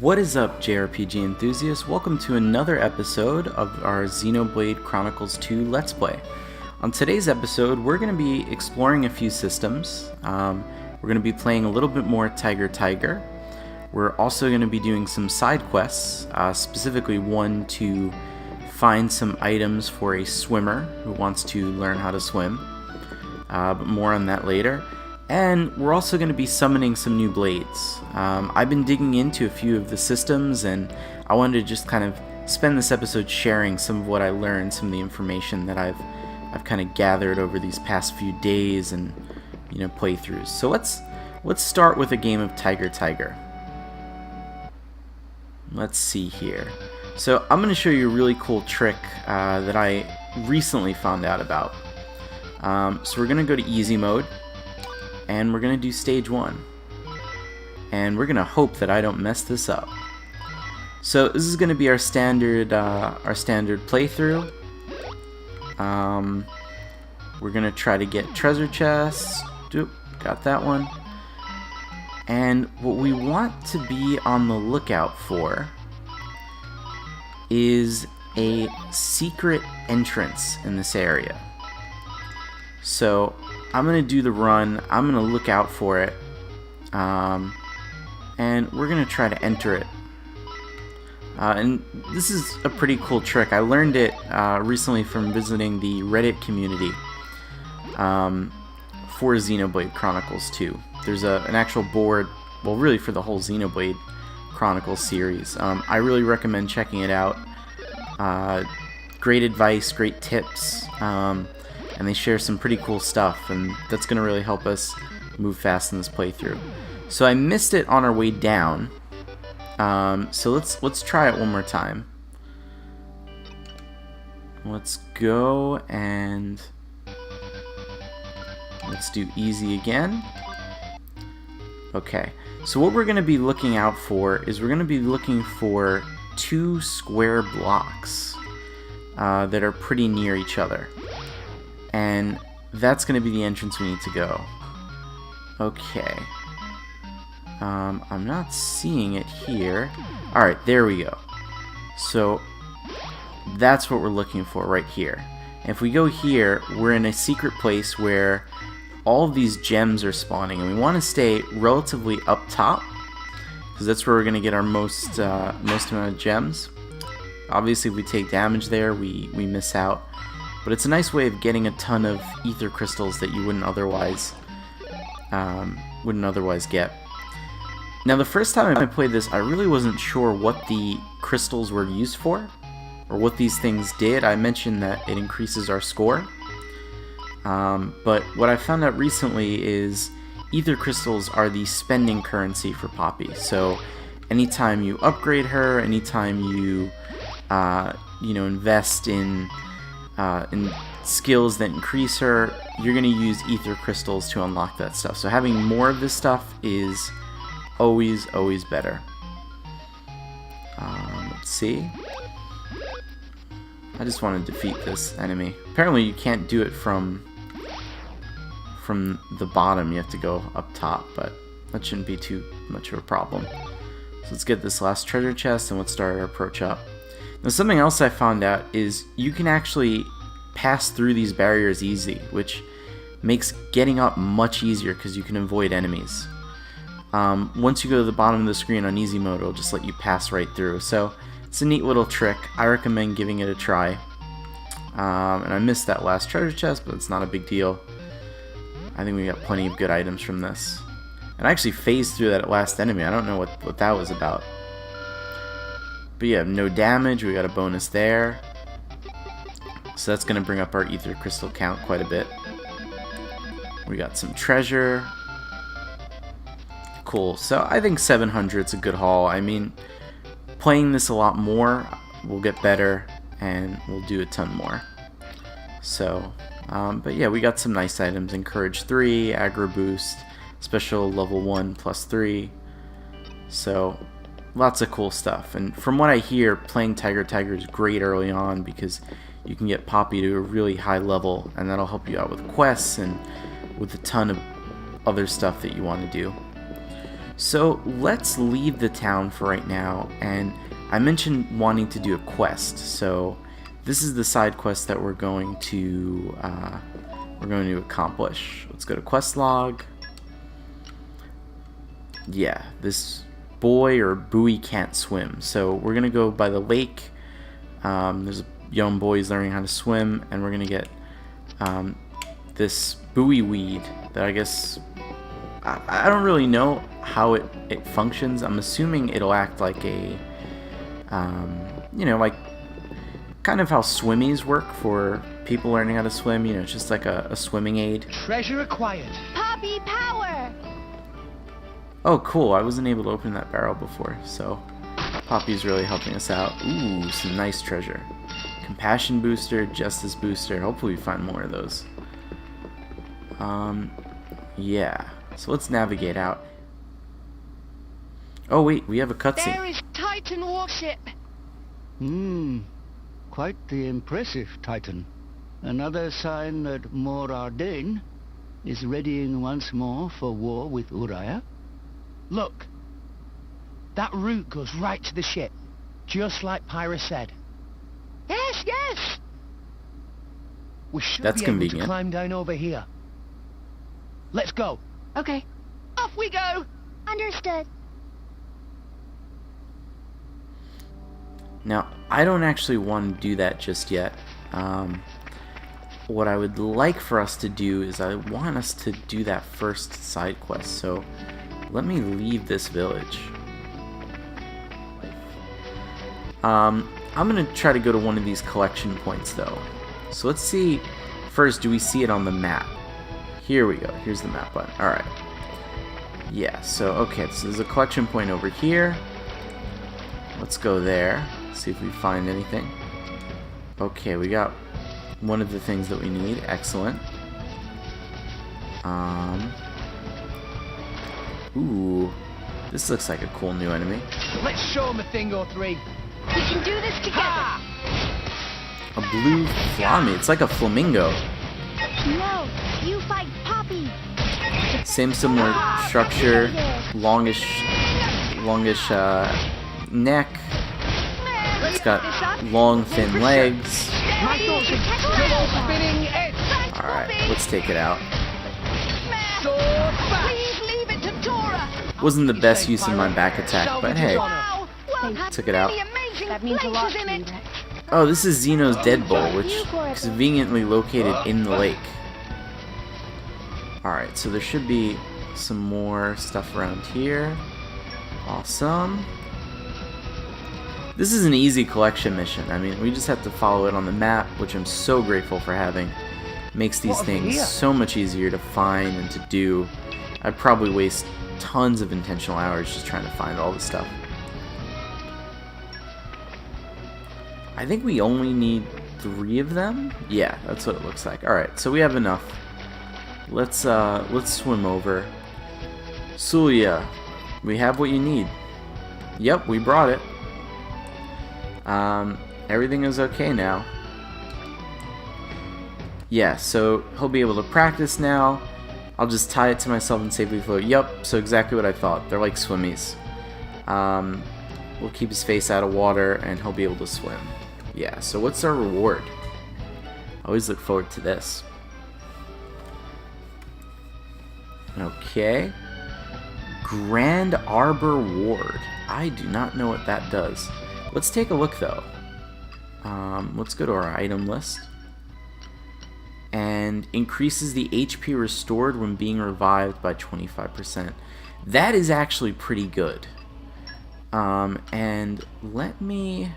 What is up, JRPG enthusiasts? Welcome to another episode of our Xenoblade Chronicles 2 Let's Play. On today's episode, we're going to be exploring a few systems. We're going to be playing a little bit more Tiger. We're also going to be doing some side quests, specifically one to find some items for a swimmer who wants to learn how to swim. But more on that later. And we're also going to be summoning some new blades. I've been digging into a few of the systems, and I wanted to just kind of spend this episode sharing some of what I learned, some of the information that I've kind of gathered over these past few days and playthroughs. So let's start with a game of Tiger. Let's see here. So I'm going to show you a really cool trick that I recently found out about. So we're going to go to easy mode. And we're going to do stage 1. And we're going to hope that I don't mess this up. So this is going to be our standard playthrough. We're going to try to get treasure chests. Got that one. And what we want to be on the lookout for is a secret entrance in this area. So I'm going to do the run, I'm going to look out for it, and we're going to try to enter it. And this is a pretty cool trick. I learned it recently from visiting the Reddit community for Xenoblade Chronicles 2. There's an actual board, well really for the whole Xenoblade Chronicles series. I really recommend checking it out. Great advice, great tips. And they share some pretty cool stuff, and that's going to really help us move fast in this playthrough. So I missed it on our way down, so let's try it one more time. Let's go and let's do easy again. Okay, so what we're going to be looking out for is we're going to be looking for 2 square blocks that are pretty near each other. And that's going to be the entrance we need to go. Okay. I'm not seeing it here. Alright, there we go. So, that's what we're looking for right here. And if we go here, we're in a secret place where all of these gems are spawning. And we want to stay relatively up top, because that's where we're going to get our most amount of gems. Obviously, if we take damage there, we miss out. But it's a nice way of getting a ton of ether crystals that you wouldn't otherwise get. Now, the first time I played this, I really wasn't sure what the crystals were used for, or what these things did. I mentioned that it increases our score. But what I found out recently is ether crystals are the spending currency for Poppy. So anytime you upgrade her, anytime you invest in skills that increase her, you're going to use ether crystals to unlock that stuff. So having more of this stuff is always better. Let's see. I just want to defeat this enemy. Apparently you can't do it from the bottom. You have to go up top, but that shouldn't be too much of a problem. So let's get this last treasure chest and let's start our approach up. Now, something else I found out is you can actually pass through these barriers easy, which makes getting up much easier because you can avoid enemies. Once you go to the bottom of the screen on easy mode, it'll just let you pass right through. So it's a neat little trick. I recommend giving it a try. And I missed that last treasure chest, but it's not a big deal. I think we got plenty of good items from this. And I actually phased through that last enemy. I don't know what that was about. But yeah, no damage, we got a bonus there. So that's going to bring up our ether crystal count quite a bit. We got some treasure. Cool, so I think 700 is a good haul. I mean, playing this a lot more, we'll get better, and we'll do a ton more. So, but yeah, we got some nice items. Encourage 3, aggro boost, special level 1 plus 3. So, lots of cool stuff. And from what I hear, playing Tiger is great early on because you can get Poppy to a really high level, and that'll help you out with quests and with a ton of other stuff that you want to do. So let's leave the town for right now, and I mentioned wanting to do a quest, so this is the side quest that we're going to accomplish. Let's go to quest log. Yeah, this boy or buoy can't swim, so we're gonna go by the lake. There's a young boy who's learning how to swim, and we're gonna get this buoy weed that I guess I don't really know how it functions. I'm assuming it'll act like a you know, like kind of how swimmies work for people learning how to swim. You know, it's just like a swimming aid. Treasure acquired. Poppy power! Oh, cool. I wasn't able to open that barrel before, so Poppy's really helping us out. Ooh, some nice treasure. Compassion booster, justice booster. Hopefully we find more of those. Yeah. So let's navigate out. Oh wait, we have a There cutscene. is Titan warship! Quite the impressive Titan. Another sign that Morardain is readying once more for war with Uriah. Look, that route goes right to the ship, just like Pyra said. Yes, yes! We should That's be able convenient. to climb down over here. Let's go. Okay. Off we go! Understood. Now, I don't actually want to do that just yet. What I would like for us to do is I want us to do that first side quest. So let me leave this village. I'm going to try to go to one of these collection points though. So let's see, first, do we see it on the map? Here we go. Here's the map button. Alright. Yeah, so, okay, so there's a collection point over here. Let's go there. See if we find anything. Okay, we got one of the things that we need. Excellent. Ooh, this looks like a cool new enemy. Let's show him a thing or three. We can do this together! A blue flammy. It's like a flamingo. No, you fight Poppy! Same similar structure. Longish neck. It's got long, thin legs. My thoughts are still spinning it. Alright, let's take it out. Sword back. Please leave it to Tora! Wasn't the best use of my back attack, but hey. Wow! World has Took it out. many amazing places in it! Oh, this is Xeno's dead bowl, which is conveniently located in the lake. Alright, so there should be some more stuff around here. Awesome. This is an easy collection mission. I mean, we just have to follow it on the map, which I'm so grateful for having. Makes these things so much easier to find and to do. I'd probably waste tons of intentional hours just trying to find all this stuff. I think we only need 3 of them? Yeah, that's what it looks like. Alright, so we have enough. Let's swim over. Sulia, we have what you need. Yep, we brought it. Everything is okay now. Yeah, so he'll be able to practice now. I'll just tie it to myself and safely float. Yep, so exactly what I thought. They're like swimmies. We'll keep his face out of water and he'll be able to swim. Yeah, so what's our reward? I always look forward to this. Okay. Grand Arbor Ward. I do not know what that does. Let's take a look though. Let's go to our item list. And increases the HP restored when being revived by 25%. That is actually pretty good. And let me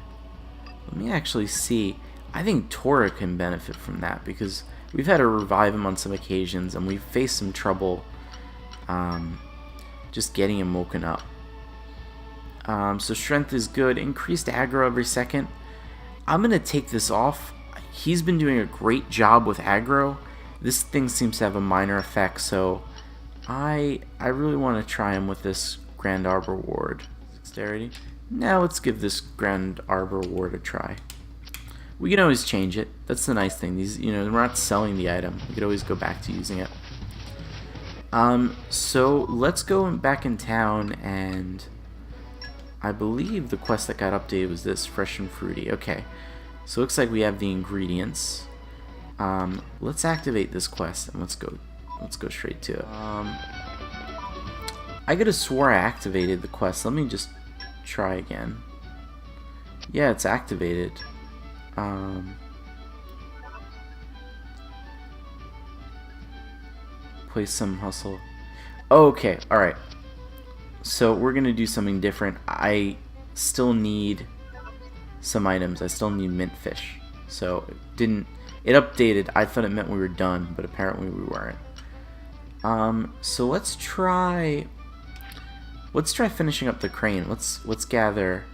actually see. I think Tora can benefit from that because we've had to revive him on some occasions and we've faced some trouble just getting him woken up. So strength is good. Increased aggro every second. I'm going to take this off. He's been doing a great job with aggro. This thing seems to have a minor effect, so I really want to try him with this Grand Arbor Ward. Dexterity. Now let's give this Grand Arbor Ward a try. We can always change it. That's the nice thing. These, we're not selling the item. We could always go back to using it. So let's go back in town, and I believe the quest that got updated was this, fresh and fruity. Okay, so it looks like we have the ingredients. Let's activate this quest and let's go straight to it. I could have swore I activated the quest. Let me just try again. Yeah, it's activated. Play some hustle. Oh, okay, alright. So we're gonna do something different. I still need some items. I still need mint fish. So it updated. I thought it meant we were done, but apparently we weren't. So let's try finishing up the crane. Let's gather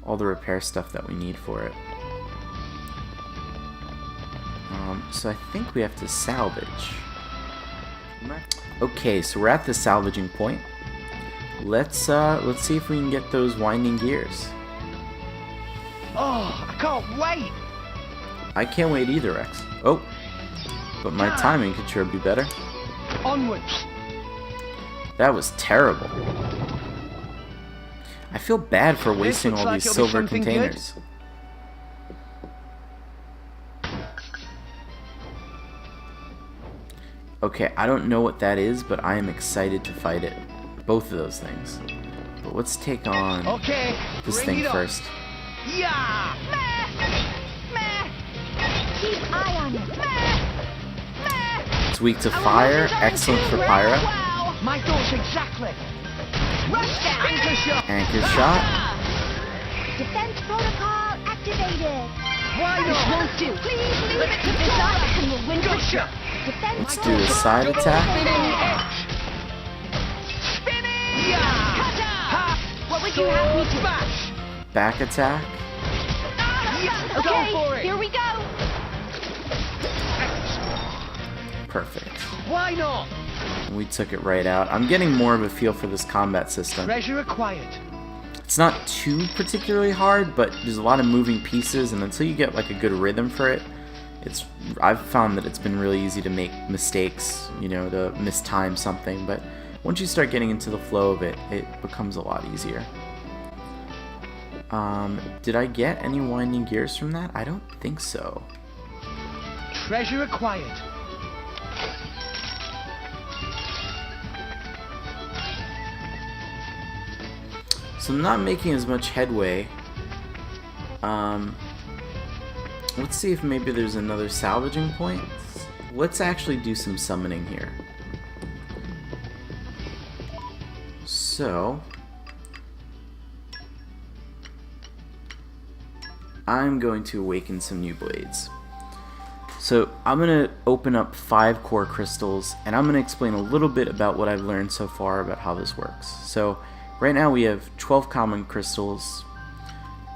all the repair stuff that we need for it. So I think we have to salvage. Okay, so we're at the salvaging point. Let's see if we can get those winding gears. Oh, I can't wait! I can't wait either, Rex. Oh, but my timing could sure be better. Onwards! That was terrible. I feel bad for wasting all these silver containers. Okay, I don't know what that is, but I am excited to fight it. Both of those things. But let's take on this thing first. Yeah! Keep eye on it. It's weak to fire, excellent for Pyra. My thoughts exactly. Rush down. Anchor shot. Anchor shot. Defense protocol activated. Why This not? won't do. Please leave it to this side and we'll win for sure. Defense Let's do a side protocol attack. Spinning! Yeah! Cutter! What would you have me do? Bash! Back attack. Yeah, Okay, go for it! here we go. Perfect. Why not? We took it right out. I'm getting more of a feel for this combat system. Treasure acquired. It's not too particularly hard, but there's a lot of moving pieces, and until you get like a good rhythm for it, I've found that it's been really easy to make mistakes, you know, to mistime something, but once you start getting into the flow of it, it becomes a lot easier. Did I get any winding gears from that? I don't think so. Treasure acquired. So I'm not making as much headway. Let's see if maybe there's another salvaging point. Let's actually do some summoning here. So I'm going to awaken some new blades. So I'm going to open up 5 core crystals, and I'm going to explain a little bit about what I've learned so far about how this works. So right now we have 12 common crystals,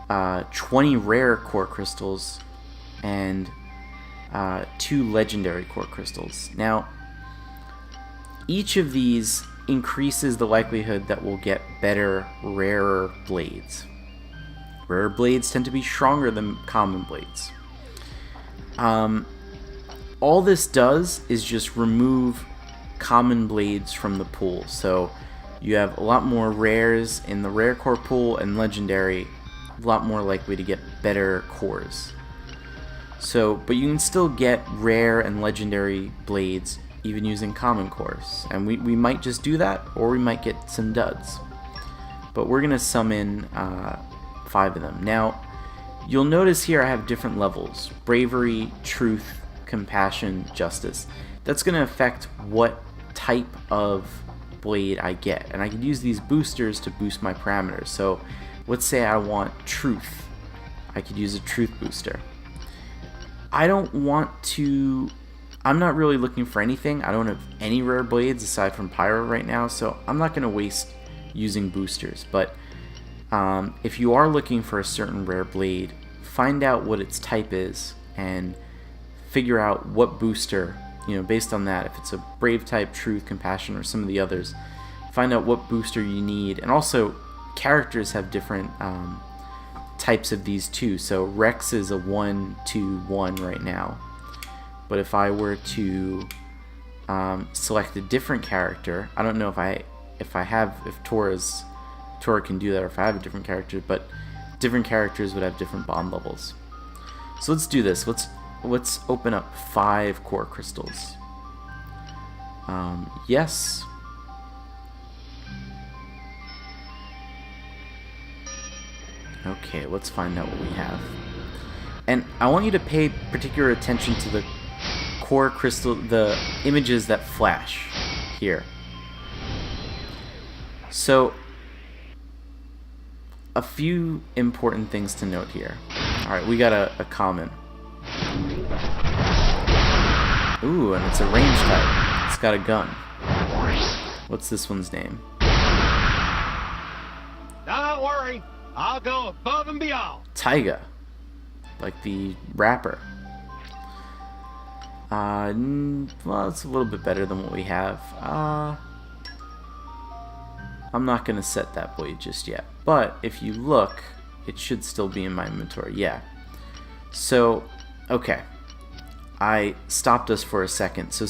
20 rare core crystals, and 2 legendary core crystals. Now, each of these increases the likelihood that we'll get better, rarer blades. Rare blades tend to be stronger than common blades. All this does is just remove common blades from the pool. So you have a lot more rares in the rare core pool, and legendary, a lot more likely to get better cores. So, but you can still get rare and legendary blades even using common cores. And we might just do that, or we might get some duds. But we're going to summon 5 of them. Now, you'll notice here I have different levels: bravery, truth, compassion, justice. That's going to affect what type of blade I get, and I can use these boosters to boost my parameters. So let's say I want truth. I could use a truth booster. I'm not really looking for anything. I don't have any rare blades aside from Pyro right now, so I'm not going to waste using boosters. But if you are looking for a certain rare blade, find out what its type is and figure out what booster, based on that, if it's a brave type, truth, compassion, or some of the others, find out what booster you need. And also, characters have different types of these too. So Rex is a 1-2-1 right now, but if I were to select a different character. I don't know if Tora can do that, or if I have a different character, but different characters would have different bond levels. So let's do this. Let's open up 5 core crystals. Yes. Okay, let's find out what we have. And I want you to pay particular attention to the core crystal, the images that flash here. So, a few important things to note here. Alright, we got a common. Ooh, and it's a range type. It's got a gun. What's this one's name? Don't worry, I'll go above and beyond. Taiga. Like the rapper. Well, it's a little bit better than what we have. I'm not going to set that blade just yet. But if you look, it should still be in my inventory. Yeah. So, okay. I stopped us for a second. So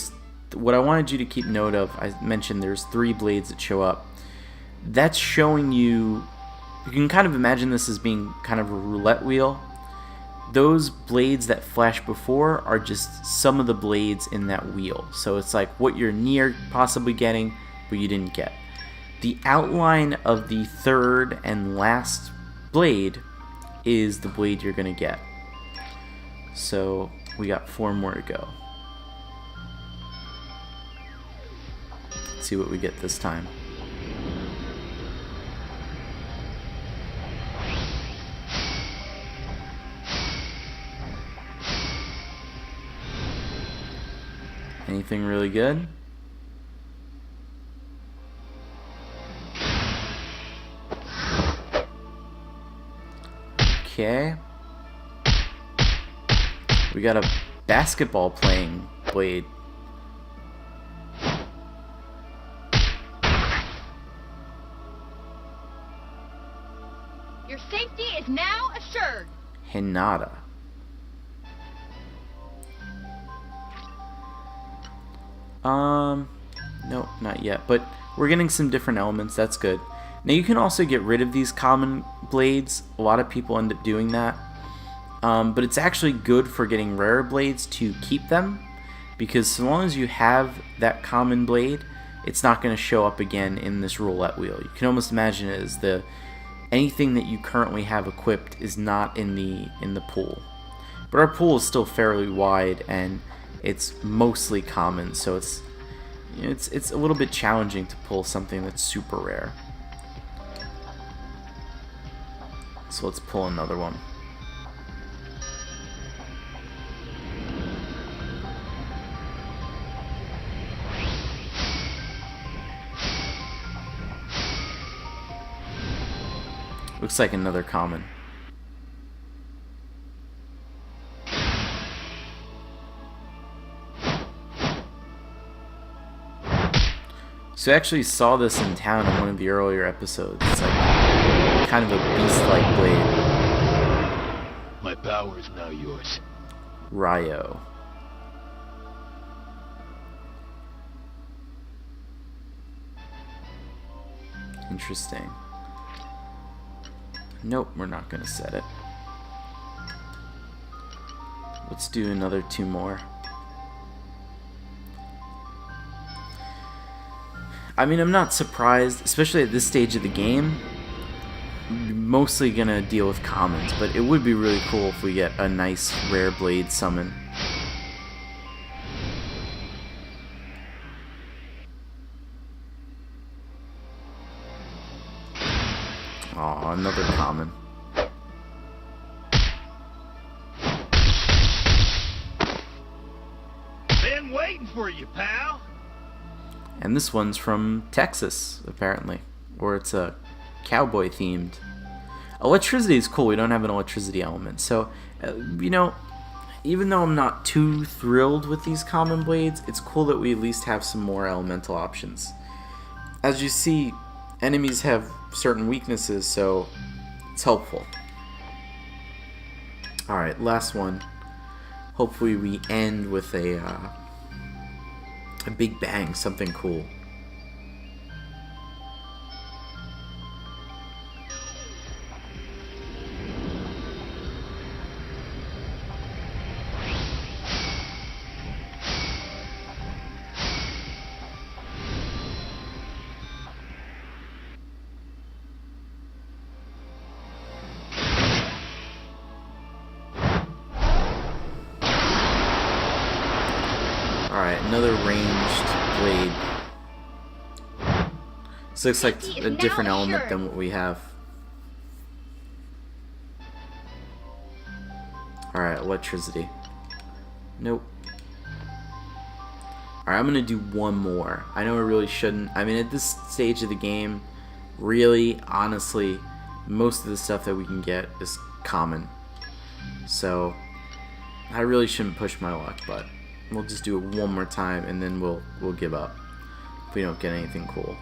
what I wanted you to keep note of, I mentioned there's 3 blades that show up. That's showing you can kind of imagine this as being kind of a roulette wheel. Those blades that flash before are just some of the blades in that wheel. So it's like what you're near possibly getting, but you didn't get. The outline of the 3rd and last blade is the blade you're going to get. So we got 4 more to go. Let's see what we get this time. Anything really good? Okay. We got a basketball playing blade. Your safety is now assured. Hinata. Nope, not yet. But we're getting some different elements. That's good. Now you can also get rid of these common blades. A lot of people end up doing that. But it's actually good for getting rare blades to keep them, because so long as you have that common blade, it's not going to show up again in this roulette wheel. You can almost imagine it as anything that you currently have equipped is not in the pool. But our pool is still fairly wide, and it's mostly common, so it's a little bit challenging to pull something that's super rare. So let's pull another one. Looks like another common. So I actually saw this in town in one of the earlier episodes. It's like kind of a beast-like blade. My power is now yours. Ryo. Interesting. Nope, we're not gonna set it. Let's do another 2 more. I mean, I'm not surprised, especially at this stage of the game. I'm mostly gonna deal with commons, but it would be really cool if we get a nice rare blade summon. Aw, another common. Been waiting for you, pal. And this one's from Texas, apparently. Or it's a cowboy themed. Electricity is cool. We don't have an electricity element. So, you know, even though I'm not too thrilled with these common blades, it's cool that we at least have some more elemental options. As you see, enemies have certain weaknesses, so it's helpful. Alright, last one. Hopefully we end with a A big bang, something cool. Alright, another ranged blade. This looks like a different element than what we have. Alright, electricity. Nope. Alright, I'm gonna do one more. I know I really shouldn't. I mean, at this stage of the game, really, honestly, most of the stuff that we can get is common. So, I really shouldn't push my luck, but we'll just do it one more time and then we'll give up if we don't get anything cool.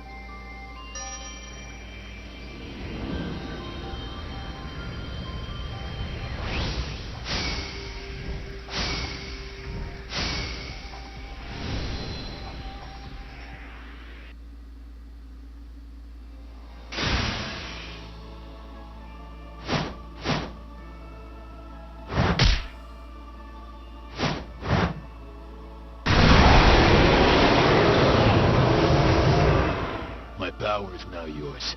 My power is now yours.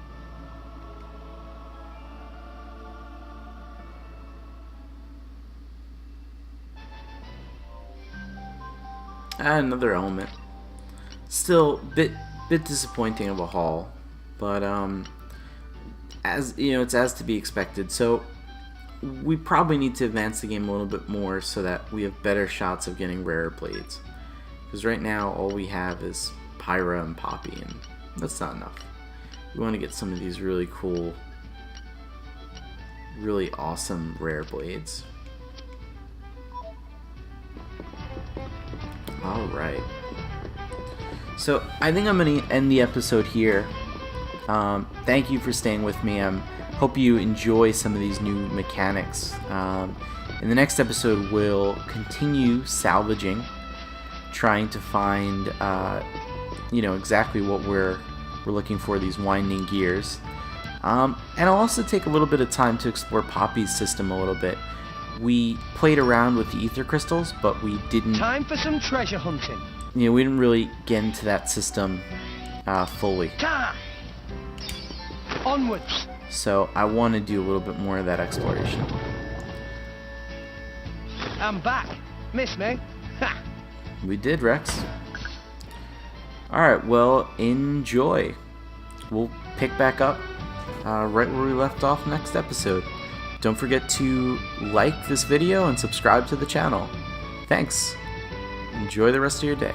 Another element. Still bit disappointing of a haul, but as you know, it's as to be expected. So we probably need to advance the game a little bit more so that we have better shots of getting rarer blades. Because right now all we have is Pyra and Poppy, and that's not enough. We want to get some of these really cool, really awesome rare blades. Alright. So I think I'm going to end the episode here. Thank you for staying with me. Hope you enjoy some of these new mechanics. In the next episode, we'll continue salvaging, trying to find exactly what we're looking for, these winding gears. And I'll also take a little bit of time to explore Poppy's system a little bit. We played around with the ether crystals, but we didn't... Time for some treasure hunting. We didn't really get into that system fully. Time! Onwards! So I want to do a little bit more of that exploration. I'm back. Miss me? Ha! We did, Rex. Alright, well, enjoy. We'll pick back up right where we left off next episode. Don't forget to like this video and subscribe to the channel. Thanks. Enjoy the rest of your day.